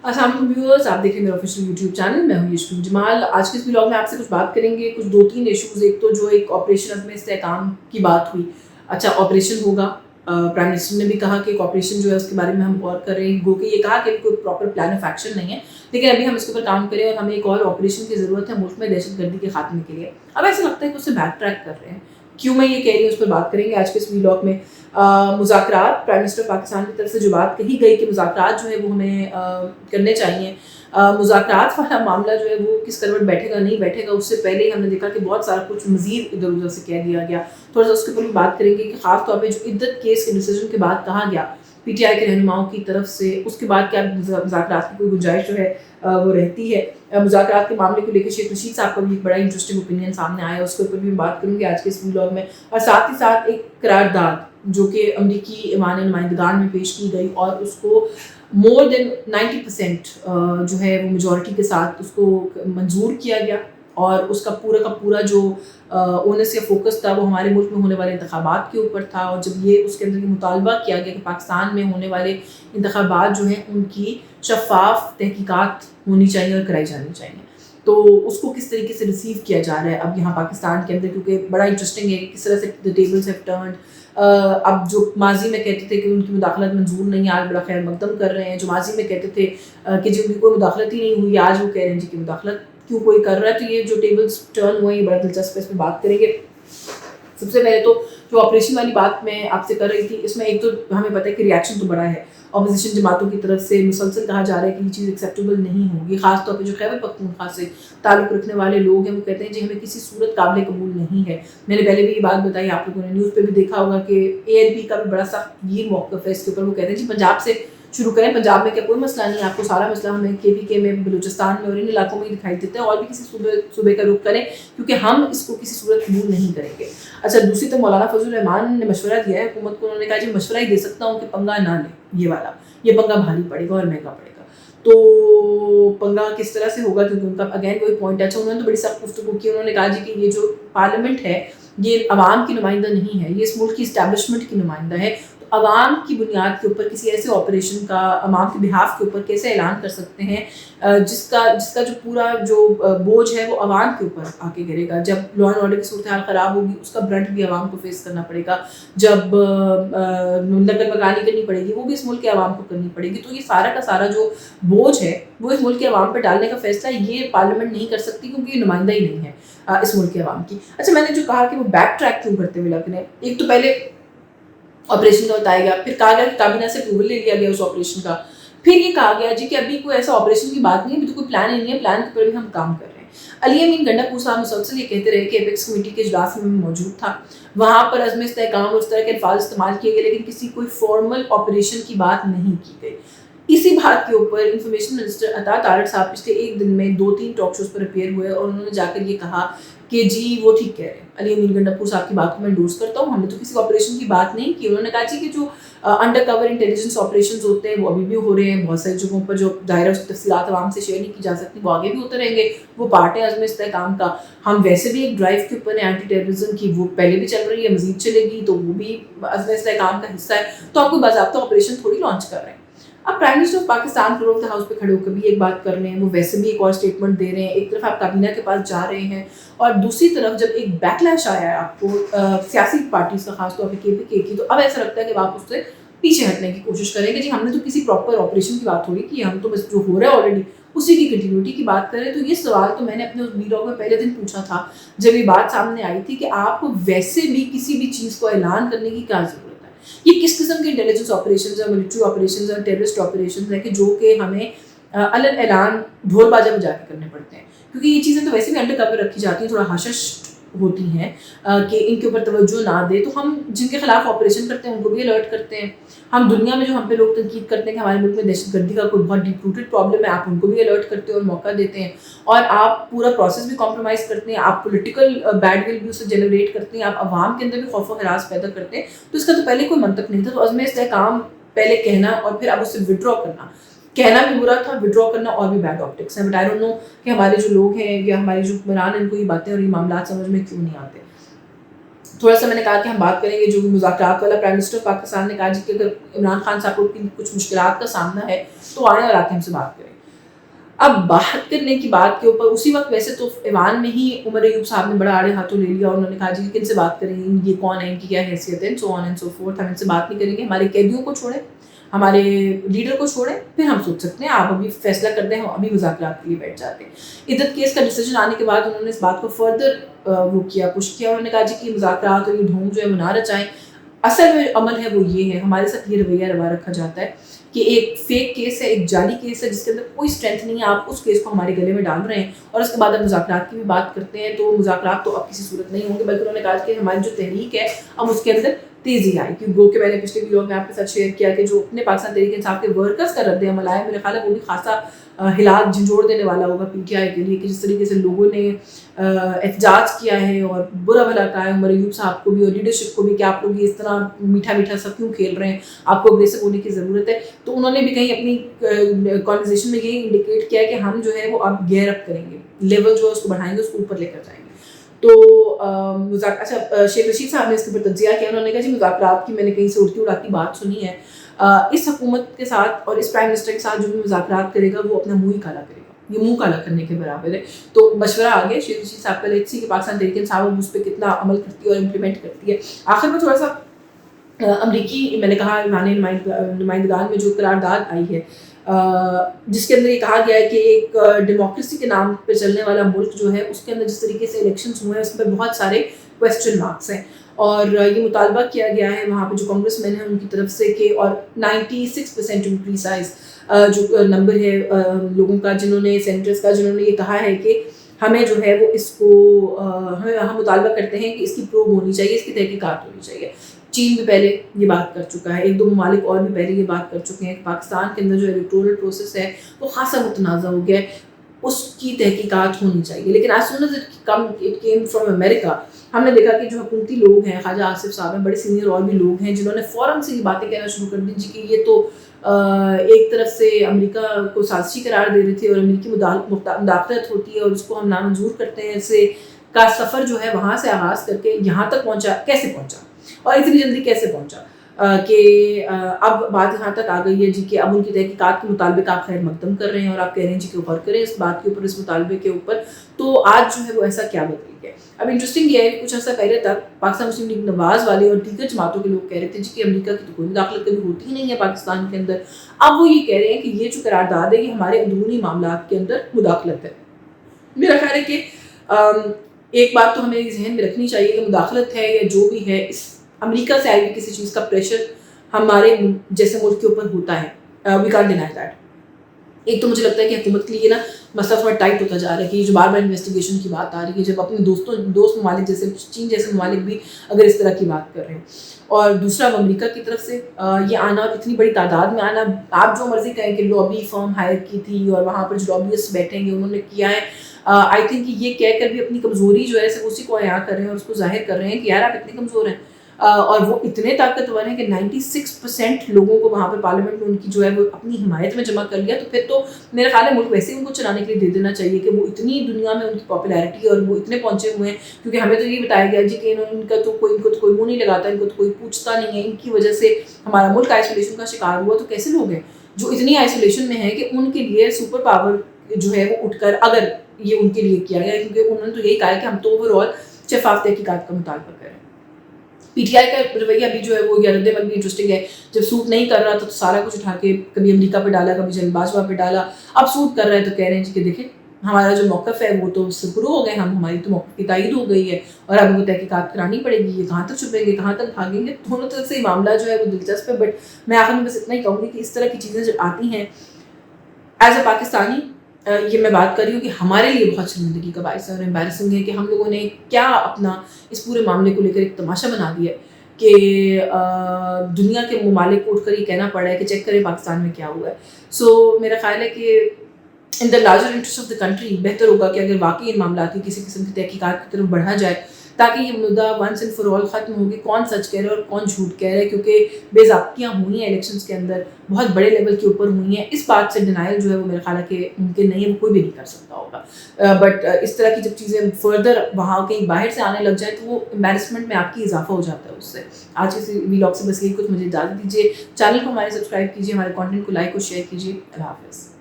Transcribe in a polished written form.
अस्सलाम वालेकुम व्यूअर्स, आप देख रहे हैं मेरा ऑफिशियल यूट्यूब चैनल। मैं हूं यशमीन जमाल। आज के इस व्लॉग में आपसे कुछ बात करेंगे, कुछ 2-3 इश्यूज़। एक तो जो एक ऑपरेशन में इस्तेहकाम की बात हुई, अच्छा ऑपरेशन होगा, प्राइम मिनिस्टर ने भी कहा कि एक ऑपरेशन जो है उसके बारे में हम गौर कर रहे हैं। गो के ये कहा कि कोई प्रॉपर प्लान ऑफ एक्शन नहीं है, लेकिन अभी हम इसके ऊपर काम करें और हमें एक और ऑपरेशन की ज़रूरत है मुल्क में दहशतगर्दी के खात्मे के लिए। अब ऐसा लगता है कि उससे बैक ट्रैक कर रहे हैं। क्यों मैं ये कह रही हूँ, उस पर बात करेंगे आज के इस व्लॉग में। मुज़ाकरात, प्राइम मिनिस्टर पाकिस्तान की तरफ से जो बात कही गई कि मुज़ाकरात जो है वो हमें करने चाहिए। मुज़ाकरात वाला मामला जो है वो किस करवट बैठेगा नहीं बैठेगा, उससे पहले ही हमने देखा कि बहुत सारा कुछ मज़ीद इधर उधर से कह दिया गया। थोड़ा सा उसके ऊपर भी बात करेंगे कि ख़ास तौर पे जो इद्दत केस के डिसीजन के बाद कहा गया पीटीआई के रहनुमाओं की तरफ से, उसके बाद क्या मुज़ाकरात की कोई गुंजाइश जो है वो रहती है। मुज़ाकरात के मामले को लेकर शेख रशीद साहब का भी एक बड़ा इंटरेस्टिंग ओपिनियन सामने आया, उसके ऊपर भी बात करूँगी आज के इस व्लॉग में। और साथ ही साथ एक करारदाद जो कि अमरीकी ईमान नुमाइंदगान में पेश की गई और उसको मोर देन 90% जो है वो मेजॉरिटी के साथ उसको मंजूर किया गया, और उसका पूरा का पूरा जो ओनस या फोकस था वो हमारे मुल्क में होने वाले इंतखाबात के ऊपर था। और जब ये उसके अंदर ये मुतालबा किया गया कि पाकिस्तान में होने वाले इंतखाबात जो हैं उनकी शफाफ तहकीकात होनी चाहिए और कराई जानी चाहिए, तो उसको किस तरीके से रिसीव किया जा रहा है अब यहाँ पाकिस्तान के अंदर, क्योंकि बड़ा इंटरेस्टिंग है कि किस तरह से द टेबल्स हैव टर्न्ड। अब जो माजी में कहते थे कि उनकी मुदाखलत मंजूर नहीं है, आज बड़ा खैर मकदम कर रहे हैं। जो माजी में कहते थे कि जी उनकी कोई मुदाखलत ही नहीं हुई, आज वो कह रहे हैं जी कि मुदाखलत क्यों कोई कर रहा है। तो ये जो टेबल्स टर्न हुए, ये बड़ा दिलचस्प है, इसमें बात करेंगे। सबसे पहले तो जो ऑपरेशन वाली बात मैं आपसे कर रही थी, इसमें एक तो हमें पता है कि रिएक्शन तो बड़ा है, अपोजिशन जमातों की तरफ से मुसलसल कहा जा रहा है कि ये चीज़ एक्सेप्टेबल नहीं होगी। ख़ास तौर पे जो खैबर पख्तूनख्वा से ताल्लुक़ रखने वाले लोग हैं वो कहते हैं जी हमें किसी सूरत काबिल कबूल नहीं है। मैंने पहले भी ये बात बताई, आप लोगों ने न्यूज़ पे भी देखा होगा कि ANP का भी बड़ा सख्त ये मौक़िफ़ है इसके ऊपर। वो कहते हैं जी पंजाब से शुरू करें, पंजाब में क्या कोई मसला नहीं, आपको सारा मसला हमें KPK में, बलूचिस्तान में और इन इलाकों में दिखाई देता है, और भी किसी सूबे का रुख करें क्योंकि हम इसको किसी सूरत कबूल नहीं करेंगे। अच्छा, दूसरी तरफ मौलाना फजल रहमान ने मशवरा दिया है हुकूमत को। उन्होंने कहा जी मशवरा ही दे सकता हूँ कि पंगा ना लें, ये वाला, ये पंगा भारी पड़ेगा और महंगा पड़ेगा। तो पंगा किस तरह से होगा, क्योंकि उनका अगेन वही पॉइंट है। अच्छा, उन्होंने तो बड़ी सख्त गुफ्तगू की। उन्होंने कहा जी कि ये जो पार्लियामेंट है ये अवाम की नुमाइंदा नहीं है, ये इस मुल्क की इस्टेब्लिशमेंट की नुमाइंदा है। तो अवाम की बुनियाद के ऊपर किसी ऐसे ऑपरेशन का अवाम के बिहाफ के ऊपर कैसे ऐलान कर सकते हैं जिसका जो पूरा जो बोझ है वो अवाम के ऊपर आके गिरेगा। जब लॉ एंड ऑर्डर की सूरत हाल ख़राब होगी उसका ब्रंट भी अवाम को फेस करना पड़ेगा। जब नकल मकानी करनी पड़ेगी वो भी इस मुल्क के अवाम को करनी पड़ेगी। तो ये सारा का सारा जो बोझ है वो इस मुल्क के अवाम पर डालने का फैसला ये पार्लियामेंट नहीं कर सकती, क्योंकि ये नुमाइंदा ही नहीं है इस मुल्क के अवाम की। अच्छा, मैंने जो कहा कि वो बैक ट्रैक क्यों करते हुए लग रहे हैं, एक तो पहले ऑपरेशन का बताया गया, फिर कहा गया कि काबीना से अप्रूवल ले लिया गया उस ऑपरेशन का, फिर ये कहा गया जी कि अभी कोई ऐसा ऑपरेशन की बात नहीं है, अभी तो कोई प्लान ही नहीं है, प्लान के ऊपर भी हम काम कर रहे हैं। अली अमीन गंडापुर साहब मुसलसल ये कहते रहे कि एपेक्स कमेटी के इजलास में मौजूद था, वहाँ पर अज़्म इस्तेहकाम और उस तरह के अल्फाज इस्तेमाल किए गए, लेकिन किसी कोई फॉर्मल ऑपरेशन की बात नहीं की गई। इसी बात के ऊपर इंफॉर्मेशन मिनिस्टर अता तारड़ साहब पिछले एक दिन में 2-3 टॉक शोज़ पर अपीयर हुए और उन्होंने जाकर ये कहा कि जी वो ठीक कह रहे हैं। अली अमीन गंडापुर साहब की बात को मैं एंडोर्स करता हूँ, हमने तो किसी ऑपरेशन की बात नहीं की। उन्होंने कहा जी कि जो अंडर कवर इंटेलिजेंस ऑपरेशंस होते हैं वो अभी भी हो रहे हैं, बहुत सारी जगहों पर जो दायरा उसकी तफसीलात आवाम से शेयर नहीं की जा सकती, वो आगे भी होते रहेंगे, वो पार्ट है अज़्म इस्तेहकाम का। हम वैसे भी एक ड्राइव के ऊपर एंटी टेररिज्म की, वो पहले भी चल रही है, मजीद चलेगी, तो वो भी अज़्म इस्तेहकाम का हिस्सा है। तो आपको बाज़ाब्ता ऑपरेशन थोड़ी लॉन्च कर रहे हैं। अब prime minister of Pakistan floor of the house पे खड़े होकर भी एक बात कर रहे हैं, वो वैसे भी एक और स्टेटमेंट दे रहे हैं। एक तरफ आप काबीना के पास जा रहे हैं और दूसरी तरफ जब एक बैकलैश आया है आपको सियासी पार्टीज का, खासतौर पर KPK की, तो अब ऐसा लगता है कि आप उससे पीछे हटने की कोशिश करेंगे। जी हमने तो किसी प्रॉपर ऑपरेशन की बात थोड़ी की, हम तो बस जो हो रहा है ऑलरेडी उसी की कंटिन्यूटी की बात करें। तो ये सवाल तो मैंने अपने उस व्लॉग में पहले दिन पूछा था जब ये बात सामने आई थी कि आपको वैसे भी किसी भी चीज़ को ऐलान करने की क्या ज़रूरत है। ये किस किस्म के इंटेलिजेंस ऑपरेशंस और मिलिट्री ऑपरेशंस और टेररिस्ट ऑपरेशंस हैं कि जो कि हमें अलग ऐलान ढोल बाजा बजा के करने पड़ते हैं, क्योंकि ये चीज़ें तो वैसे भी अंडर कवर रखी जाती हैं, थोड़ा हशश होती हैं कि इनके ऊपर तवज्जो ना दे। तो हम जिनके खिलाफ ऑपरेशन करते हैं उनको भी अलर्ट करते हैं। हम दुनिया में जो हम पे लोग तनकीद करते हैं कि हमारे मुल्क में दहशतगर्दी का कोई बहुत डीप रूटेड प्रॉब्लम है, आप उनको भी अलर्ट करते हैं और मौका देते हैं। और आप पूरा प्रोसेस भी कॉम्प्रोमाइज़ करते हैं, आप पोलिटिकल बैडविल भी उससे जनरेट करते हैं, आप अवाम के अंदर भी खौफ व हरास पैदा करते हैं। तो इसका तो पहले कोई मंतक नहीं था। तो अज़्म इस्तेहकाम पहले कहना और फिर अब उससे विड्रॉ करना, कहना भी बुरा था, विड्रॉ करना और भी बैड ऑप्टिक्स है। बट आई डोंट नो कि हमारे जो लोग हैं या हमारे जो हुक्मरान, इनको ये बातें और ये मामला समझ में क्यों नहीं आते। थोड़ा सा मैंने कहा कि हम बात करेंगे जो मुज़ाकरात वाला। प्राइम मिनिस्टर पाकिस्तान ने कहा कि अगर इमरान खान साहब को कुछ मुश्किलात का सामना है तो आए और आके हमसे बात करें। اب بات کرنے کی بات کے اوپر اسی وقت ویسے تو ایوان میں ہی عمر ایوب صاحب نے بڑا آڑے ہاتھوں لے لیا اور انہوں نے کہا جی کن سے بات کریں گے, یہ کون ہے, ان کی کیا حیثیت ہے, سو آن اینڈ سو فورتھ, ہم ان سے بات نہیں کریں گے, ہمارے قیدیوں کو چھوڑیں, ہمارے لیڈر کو چھوڑیں, پھر ہم سوچ سکتے ہیں, آپ ابھی فیصلہ کرتے ہیں, ہم ابھی مذاکرات کے لیے بیٹھ جاتے ہیں. عدت کیس کا ڈیسیجن آنے کے بعد انہوں نے اس بات کو فردر وہ کیا, پش کیا, انہوں نے کہا جی کہ یہ مذاکرات اور یہ ڈھونگ جو ہے وہ نہ رچائیں. اصل میں عمل ہے وہ یہ ہے, ہمارے ساتھ یہ رویہ روا رکھا جاتا ہے کہ ایک فیک کیس ہے, ایک جعلی کیس ہے جس کے اندر کوئی اسٹرینتھ نہیں ہے, آپ اس کیس کو ہمارے گلے میں ڈال رہے ہیں اور اس کے بعد ہم مذاکرات کی بھی بات کرتے ہیں, تو مذاکرات تو اب کسی صورت نہیں ہوں گے. بلکہ انہوں نے کہا کہ ہماری جو تحریک ہے اب اس کے اندر تیزی آئی, کیونکہ وہ کہ میں نے پچھلے ویڈیو میں آپ کے ساتھ شیئر کیا کہ جو اپنے پاکستان تحریک انصاف کے ورکرز کا رد عمل آیا, میرے خیال ہے وہ بھی خاصا ہلا جھنجھوڑ دینے والا ہوگا پی ٹی آئی کے لیے, کہ جس طریقے سے لوگوں نے احتجاج کیا ہے اور برا بھلا کہا ہے عمر ایوب صاحب کو بھی اور لیڈرشپ کو بھی کہ آپ لوگ اس طرح میٹھا میٹھا سب کیوں کھیل رہے ہیں, آپ کو اگریسو ہونے کی ضرورت ہے. تو انہوں نے بھی کہیں اپنی کانورسیشن میں یہ انڈیکیٹ کیا ہے کہ ہم جو ہے وہ اب گیئر اپ کریں گے, لیول جو ہے اس کو بڑھائیں گے, اس کو اوپر لے کر جائیں گے. تو اچھا شیخ رشید صاحب نے اس کے اوپر تجزیہ کیا, انہوں نے کہا جی مذاکرات کی میں نے کہیں سے اڑتی اڑاتی بات سنی ہے, اس حکومت کے ساتھ اور اس پرائم منسٹر کے ساتھ جو بھی مذاکرات کرے گا وہ اپنا منہ ہی کالا کرے گا, یہ منہ کالا کرنے کے برابر ہے. تو مشورہ آگے شیخ رشید صاحب کا, لیٹس سی کہ پاکستان تحریک انصاف اس پہ کتنا عمل کرتی ہے اور امپلیمنٹ کرتی ہے. آخر میں تھوڑا سا امریکی, میں نے کہا ایوان نمائندگان میں جو قرارداد آئی ہے جس کے اندر یہ کہا گیا ہے کہ ایک ڈیموکریسی کے نام پہ چلنے والا ملک جو ہے اس کے اندر جس طریقے سے الیکشنز ہوئے ہیں اس پہ بہت سارے کویسچن مارکس ہیں, اور یہ مطالبہ کیا گیا ہے وہاں پہ جو کانگریس مین ہیں ان کی طرف سے کہ, اور 96% ٹو پریسائز جو نمبر ہے لوگوں کا جنہوں نے سینیٹرز کا جنہوں نے یہ کہا ہے کہ ہمیں جو ہے وہ اس کو ہم مطالبہ کرتے ہیں کہ اس کی پروب ہونی چاہیے, اس کی تحقیقات ہونی چاہیے. چین بھی پہلے یہ بات کر چکا ہے, ایک دو ممالک اور بھی پہلے یہ بات کر چکے ہیں کہ پاکستان کے اندر جو الیکٹورل پروسیس ہے وہ خاصا متنازع ہو گیا ہے, اس کی تحقیقات ہونی چاہیے. لیکن as soon as it came from America, ہم نے دیکھا کہ جو حکومتی لوگ ہیں, خواجہ آصف صاحب ہیں, بڑے سینئر اور بھی لوگ ہیں جنہوں نے فوراً سے یہ باتیں کہنا شروع کر دی جی کہ یہ تو ایک طرف سے امریکہ کو سازشی قرار دے رہے تھے اور امریکی مداخلت ہوتی ہے اور اس کو ہم نامنظور کرتے ہیں. سے کا سفر جو ہے وہاں سے آغاز کر کے یہاں تک پہنچا, کیسے پہنچا اور اتنی جلدی کیسے پہنچا کہ اب بات یہاں تک آ گئی ہے جی کہ اب ان کی تحقیقات کے مطابق آپ خیر مقدم کر رہے ہیں اور آپ کہہ رہے ہیں جی کہ غور کریں اس بات کے اوپر, اس مطالبے کے اوپر. تو آج جو ہے وہ ایسا کیا بدل گیا. اب انٹرسٹنگ یہ ہے کہ کچھ عرصہ پہلے تک پاکستان مسلم لیگ نواز والے اور دیگر جماعتوں کے لوگ کہہ رہے تھے جی کہ امریکہ کی تو کوئی مداخلت کبھی ہوتی ہی نہیں ہے پاکستان کے اندر. اب وہ یہ کہہ رہے ہیں کہ یہ جو قرارداد ہے یہ ہمارے اندرونی معاملات کے اندر مداخلت ہے. میرا خیال ہے کہ ایک بات تو ہمیں ذہن میں رکھنی چاہیے کہ مداخلت ہے یا جو بھی ہے, اس امریکہ سے آئی ہوئی کسی چیز کا پریشر ہمارے جیسے ملک کے اوپر ہوتا ہے, وی کانٹ ڈینائی دیٹ. ایک تو مجھے لگتا ہے کہ حکومت کے لیے نا مسئلہ تھوڑا ٹائٹ ہوتا جا رہا ہے کہ یہ جو بار بار انویسٹیگیشن کی بات آ رہی ہے, جب اپنے دوست ممالک جیسے چین جیسے ممالک بھی اگر اس طرح کی بات کر رہے ہیں, اور دوسرا امریکہ کی طرف سے یہ آنا, اتنی بڑی تعداد میں آنا, آپ جو مرضی کہیں کہ لابی فرم ہائر کی تھی اور وہاں پر جو لابیسٹ بیٹھیں گے انہوں نے کیا ہے. آئی تھنک یہ کہہ کر بھی اپنی کمزوری جو ہے صرف اسی کو عیاں کر رہے ہیں اور اس کو ظاہر کر رہے ہیں کہ یار آپ اتنے کمزور ہیں, اور وہ اتنے طاقتور ہیں کہ 96% لوگوں کو وہاں پر پارلیمنٹ میں ان کی جو ہے وہ اپنی حمایت میں جمع کر لیا. تو پھر تو میرا خیال ہے ملک ویسے ہی ان کو چلانے کے لیے دے دینا چاہیے کہ وہ اتنی دنیا میں ان کی پاپولیرٹی اور وہ اتنے پہنچے ہوئے ہیں, کیونکہ ہمیں تو یہ بتایا گیا جی کہ ان کو تو کوئی منہ نہیں لگاتا, ان کو تو کوئی پوچھتا نہیں ہے, ان کی وجہ سے ہمارا ملک آئسولیشن کا شکار ہوا. تو کیسے لوگ ہیں جو اتنی آئسولیشن میں ہیں کہ ان کے لیے سپر پاور جو ہے وہ اٹھ کر, اگر یہ ان کے لیے کیا گیا, کیونکہ انہوں نے تو یہی کہا ہے کہ ہم تو اوور آل شفاف تحقیقات کا مطالبہ کریں. پی ٹی آئی کا رویہ بھی جو ہے وہ رد عمل بھی انٹرسٹنگ ہے. جب سوٹ نہیں کر رہا تھا تو سارا کچھ اٹھا کے کبھی امریکہ پہ ڈالا, کبھی جنگ باجوہ پہ ڈالا. اب سوٹ کر رہے ہیں تو کہہ رہے ہیں جی کہ دیکھیں ہمارا جو موقف ہے وہ تو سرخرو ہو گئے, ہماری تو موقف کی تائید ہو گئی ہے اور اب ان کو تحقیقات کرانی پڑے گی, یہ کہاں تک چھپیں گے, کہاں تک بھاگیں گے. دونوں طرف سے یہ معاملہ جو ہے وہ دلچسپ ہے. بٹ میں آخر میں بس اتنا ہی کہوں گی کہ اس طرح کی چیزیں جب آتی ہیں ایز اے پاکستانی, یہ میں بات کر رہی ہوں کہ ہمارے لیے بہت شرمندگی کا باعث ہے اور امبیرسنگ ہے کہ ہم لوگوں نے کیا اپنا اس پورے معاملے کو لے کر ایک تماشا بنا دیا ہے کہ دنیا کے ممالک کو اٹھ کر یہ کہنا پڑا ہے کہ چیک کریں پاکستان میں کیا ہوا ہے. سو میرا خیال ہے کہ in the larger interest of the country بہتر ہوگا کہ اگر واقعی ان معاملات کی کسی قسم کی تحقیقات کی طرف بڑھا جائے تاکہ یہ مدعا ونس اینڈ فار آل ختم ہو کہ کون سچ کہہ رہا ہے اور کون جھوٹ کہہ رہا ہے, کیونکہ بے ضابطیاں ہوئی ہیں الیکشنز کے اندر, بہت بڑے لیول کے اوپر ہوئی ہیں. اس بات سے ڈینائل جو ہے وہ میرا خیال ہے کہ ممکن نہیں ہے, وہ کوئی بھی نہیں کر سکتا ہوگا. بٹ اس طرح کی جب چیزیں فردر وہاں کہیں باہر سے آنے لگ جائیں تو وہ امبیرسمنٹ میں آپ کی اضافہ ہو جاتا ہے اس سے. آج کے ویلاگ سے بس یہی کچھ, مجھے اجازت دیجیے. چینل کو ہمارے سبسکرائب کیجیے, ہمارے کانٹینٹ کو لائک اور شیئر کیجیے. اللہ حافظ.